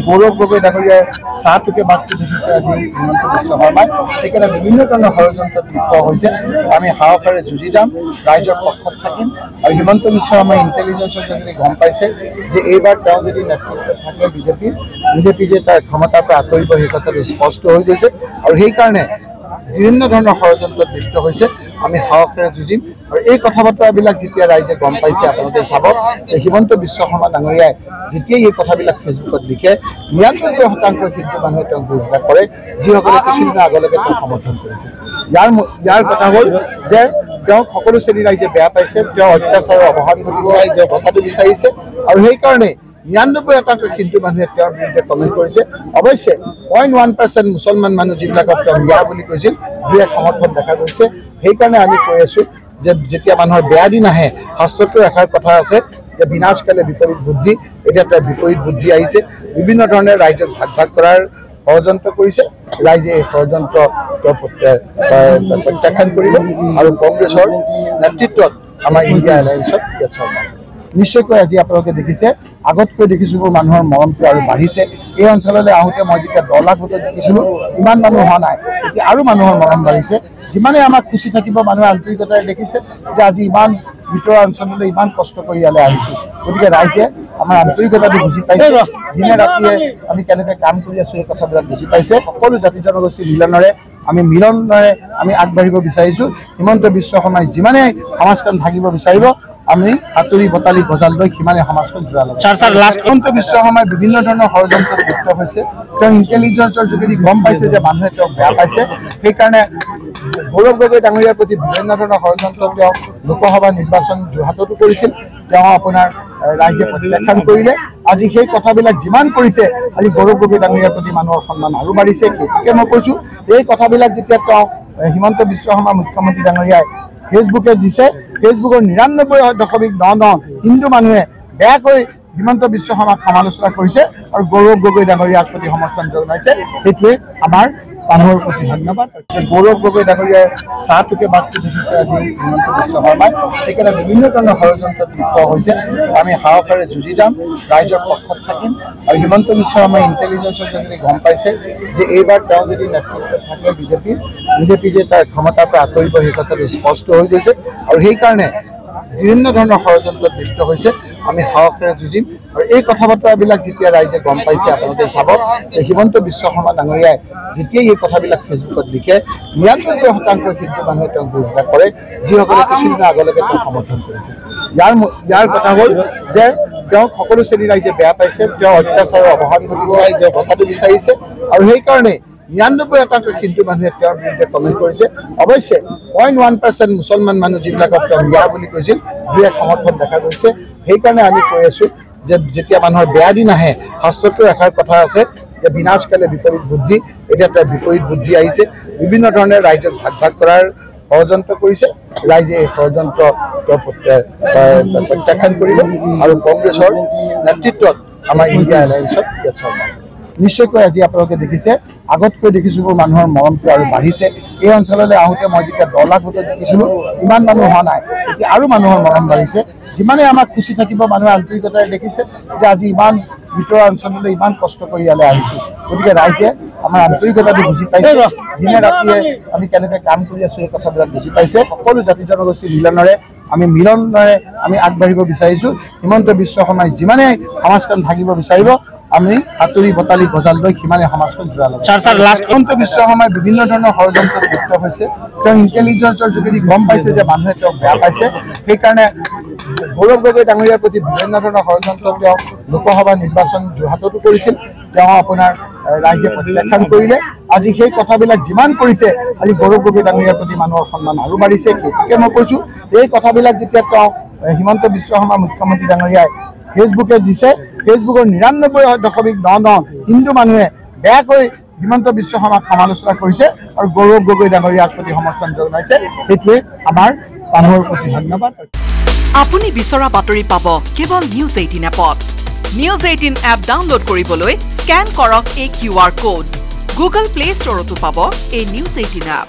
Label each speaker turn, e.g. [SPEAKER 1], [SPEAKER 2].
[SPEAKER 1] গৌৰৱ গগৈ ডাঙৰীয়াৰ চাহটোকে বাকটো দেখিছে আজি হিমন্ত বিশ্ব শৰ্মাই সেইকাৰণে বিভিন্ন ধৰণৰ ষড়যন্ত্ৰত লিপ্ত হৈছে আমি সাহসেৰে যুঁজি যাম ৰাইজৰ পক্ষত থাকিম আৰু হিমন্ত বিশ্ব শৰ্মাই ইণ্টেলিজেন্সৰ যোগেদি গম পাইছে যে এইবাৰ তেওঁ যদি নেতৃত্বত থাকে বিজেপি যে তাৰ ক্ষমতাৰ পৰা আঁতৰিব সেই কথাটো স্পষ্ট হৈ গৈছে আৰু সেইকাৰণে বিভিন্ন ধৰণৰ ষড়যন্ত্ৰত লিপ্ত হৈছে আমি সাহসেৰে যুঁজিম আৰু এই কথা বতৰাবিলাক যেতিয়া ৰাইজে গম পাইছে আপোনালোকে চাব যে হিমন্ত বিশ্ব শৰ্মা ডাঙৰীয়াই যেতিয়াই এই কথাবিলাক ফেচবুকত লিখে ৯৯% হিন্দু মানুহে তেওঁক বিৰোধিতা কৰে যিসকলে কিছুদিন আগলৈকে তেওঁক সমৰ্থন কৰিছিল ইয়াৰ কথা হ'ল যে তেওঁক সকলো শ্ৰেণীৰ ৰাইজে বেয়া পাইছে তেওঁ অত্যাচাৰৰ অৱসান ঘটিব কথাটো বিচাৰিছে আৰু সেইকাৰণে ৯৯% হিন্দু মানুহে তেওঁৰ বিৰুদ্ধে কমেণ্ট কৰিছে অৱশ্যে 0.1% মুছলমান মানুহ যিবিলাকক তেওঁ মিয়া বুলি কৈছিল দুই এক সমৰ্থন দেখা গৈছে সেইকাৰণে আমি কৈ আছোঁ যে যেতিয়া মানুহৰ বেয়া দিন আহে শাস্ত্ৰটো এষাৰ কথা আছে যে বিনাশকালে বিপৰীত বুদ্ধি এতিয়া তাৰ বিপৰীত বুদ্ধি আহিছে বিভিন্ন ধৰণে ৰাইজক ভাগ কৰাৰ ষড়যন্ত্ৰ কৰিছে ৰাইজে এই ষড়যন্ত্ৰ প্ৰত্যাখ্যান কৰিব আৰু কংগ্ৰেছৰ নেতৃত্বত আমাৰ ইণ্ডিয়া এলায়েন্সত ইয়াত চৰকাৰ নিশ্চয়কৈ আজি আপোনালোকে দেখিছে আগতকৈ দেখিছোঁ মানুহৰ মৰমটো আৰু বাঢ়িছে এই অঞ্চললৈ আহোঁতে মই যেতিয়া 10 লাখ ভোটত জিকিছিলোঁ ইমান মানুহ হোৱা নাই এতিয়া আৰু মানুহৰ মৰম বাঢ়িছে যিমানে আমাক খুচি থাকিব মানুহে আন্তৰিকতাৰে দেখিছে যে আজি ইমান ভিতৰৰ অঞ্চললৈ ইমান কষ্ট কৰি ইয়ালৈ আহিছোঁ গতিকে ৰাইজে আমাৰ আন্তৰিকতাটো বুজি পাইছে দিনে ৰাতিয়ে আমি কেনেকৈ কাম কৰি আছোঁ এই কথাবিলাক বুজি পাইছে সকলো জাতি জনগোষ্ঠীৰ মিলনেৰে আমি আগবাঢ়িব বিচাৰিছোঁ হিমন্ত বিশ্ব শৰ্মাই যিমানে সমাজখন ভাগিব বিচাৰিব আমি হাতুৰি বটালি গজাল লৈ সিমানে সমাজখন জোৰা ল'ব হিমন্ত বিশ্ব শৰ্মাই বিভিন্ন ধৰণৰ ষড়যন্ত্ৰত লিপ্ত হৈছে তেওঁ ইণ্টেলিজেন্সৰ যোগেদি গম পাইছে যে মানুহে তেওঁক বেয়া পাইছে সেইকাৰণে গৌৰৱ গগৈ ডাঙৰীয়াৰ প্ৰতি বিভিন্ন ধৰণৰ ষড়যন্ত্ৰ তেওঁ লোকসভা নিৰ্বাচন যোৰহাটতো কৰিছিল তেওঁ আপোনাৰ ৰাইজে প্ৰত্যাখ্যান কৰিলে আজি সেই কথাবিলাক যিমান কৰিছে আজি গৌৰৱ গগৈ ডাঙৰীয়াৰ প্ৰতি মানুহৰ সন্মান আৰু বাঢ়িছে সেইটোকে মই কৈছোঁ এই কথাবিলাক যেতিয়া তেওঁ হিমন্ত বিশ্ব শৰ্মা মুখ্যমন্ত্ৰী ডাঙৰীয়াই ফেচবুকে দিছে ফেচবুকৰ ৯৯.৯৯ হিন্দু মানুহে বেয়াকৈ হিমন্ত বিশ্ব শৰ্মাক সমালোচনা কৰিছে আৰু গৌৰৱ গগৈ ডাঙৰীয়াক প্ৰতি সমৰ্থন জনাইছে সেইটোৱে আমাৰ মানুহৰ প্ৰতি ধন্যবাদ গৌৰৱ গগৈ ডাঙৰীয়াৰ চাহটোকে বাকটো দেখিছে আজি হিমন্ত বিশ্ব শৰ্মাই সেইকাৰণে বিভিন্ন ধৰণৰ ষড়যন্ত্ৰত লিপ্ত হৈছে আমি সাহসেৰে যুঁজি যাম ৰাইজৰ পক্ষত থাকিম আৰু হিমন্ত বিশ্ব শৰ্মাই ইণ্টেলিজেন্সৰ যোগেদি গম পাইছে যে এইবাৰ তেওঁ যদি নেতৃত্বত থাকে বিজেপি যে তাৰ ক্ষমতাৰ পৰা আঁতৰিব সেই কথাটো স্পষ্ট হৈ গৈছে আৰু সেইকাৰণে বিভিন্ন ধৰণৰ ষড়যন্ত্ৰত লিপ্ত হৈছে আমি সাহসেৰে যুঁজিম আৰু এই কথা বতৰাবিলাক যেতিয়া ৰাইজে গম পাইছে আপোনালোকে চাব যে হিমন্ত বিশ্ব শৰ্মা ডাঙৰীয়াই যেতিয়াই এই কথাবিলাক ফেচবুকত লিখে ৯৯% হিন্দু মানুহে তেওঁক বিৰোধিতা কৰে যিসকলে কিছুদিন আগলৈকে তেওঁক সমৰ্থন কৰিছিল ইয়াৰ কথা হ'ল যে তেওঁক সকলো শ্ৰেণীৰ ৰাইজে বেয়া পাইছে তেওঁ অত্যাচাৰৰ অৱসান ঘটিব কথাটো বিচাৰিছে আৰু সেইকাৰণে ৯৯% হিন্দু মানুহে তেওঁৰ বিৰুদ্ধে কমেণ্ট কৰিছে অৱশ্যে 0.1% মুছলমান মানুহ যিবিলাকক তেওঁ মিয়া বুলি কৈছিল দুই এক সমৰ্থন দেখা গৈছে সেইকাৰণে আমি কৈ আছোঁ যে যেতিয়া মানুহৰ বেয়া দিন আহে শাস্ত্ৰটো এষাৰ কথা আছে যে বিনাশকালে বিপৰীত বুদ্ধি এতিয়া তাৰ বিপৰীত বুদ্ধি আহিছে বিভিন্ন ধৰণে ৰাইজক ভাগ কৰাৰ ষড়যন্ত্ৰ কৰিছে ৰাইজে এই ষড়যন্ত্ৰ প্ৰত্যাখ্যান কৰিব আৰু কংগ্ৰেছৰ নেতৃত্বত আমাৰ ইণ্ডিয়া এলায়েন্সত ইয়াত চৰকাৰ নিশ্চয়কৈ আজি আপোনালোকে দেখিছে আগতকৈ দেখিছোঁ মানুহৰ মৰমটো আৰু বাঢ়িছে এই অঞ্চললৈ আহোঁতে মই যেতিয়া 10 লাখ ভোটত জিকিছিলোঁ ইমান মানুহ হোৱা নাই এতিয়া আৰু মানুহৰ মৰম বাঢ়িছে যিমানে আমাক খুচি থাকিব মানুহে আন্তৰিকতাৰে দেখিছে যে আজি ইমান ভিতৰৰ অঞ্চললৈ ইমান কষ্ট কৰি ইয়ালৈ আহিছোঁ গতিকে ৰাইজে আমাৰ আন্তৰিকতাটো বুজি পাইছে দিনে ৰাতিয়ে আমি কেনেকৈ কাম কৰি আছোঁ এই কথাবিলাক বুজি পাইছে সকলো জাতি জনগোষ্ঠীৰ মিলনেৰে আমি আগবাঢ়িব বিচাৰিছোঁ হিমন্ত বিশ্ব শৰ্মাই যিমানে সমাজখন ভাগিব বিচাৰিব আমি হাতুৰি বটালি গজাল লৈ সিমানে সমাজখন জোৰা ল'ব হিমন্ত বিশ্ব শৰ্মাই বিভিন্ন ধৰণৰ ষড়যন্ত্ৰত লিপ্ত হৈছে তেওঁ ইণ্টেলিজেন্সৰ যোগেদি গম পাইছে যে মানুহে তেওঁক বেয়া পাইছে সেইকাৰণে গৌৰৱ গগৈ ডাঙৰীয়াৰ প্ৰতি বিভিন্ন ধৰণৰ ষড়যন্ত্ৰ তেওঁ লোকসভা নিৰ্বাচন যোৰহাটতো কৰিছিল তেওঁ আপোনাৰ ৰাইজে প্ৰত্যাখ্যান কৰিলে আজি সেই কথাবিলাক যিমান কৰিছে আজি গৌৰৱ গগৈ ডাঙৰীয়াৰ প্ৰতি মানুহৰ সন্মান আৰু বাঢ়িছে সেইটোকে মই কৈছোঁ এই কথাবিলাক যেতিয়া তেওঁ হিমন্ত বিশ্ব শৰ্মা মুখ্যমন্ত্ৰী ডাঙৰীয়াই ফেচবুকে দিছে ফেচবুকৰ ৯৯.৯৯ হিন্দু মানুহে বেয়াকৈ হিমন্ত বিশ্ব শৰ্মাক সমালোচনা কৰিছে আৰু গৌৰৱ গগৈ ডাঙৰীয়াক প্ৰতি সমৰ্থন জনাইছে সেইটোৱে আমাৰ মানুহৰ প্ৰতি ধন্যবাদ
[SPEAKER 2] আপুনি বিচৰা বাতৰি পাব কেৱল নিউজ 18 এপত নিউজ 18 এপ ডাউনলোড কৰিবলৈ স্ক্যান কৰক এই QR কোড গুগল প্লে ষ্টৰতো পাব এই নিউজ 18 এপ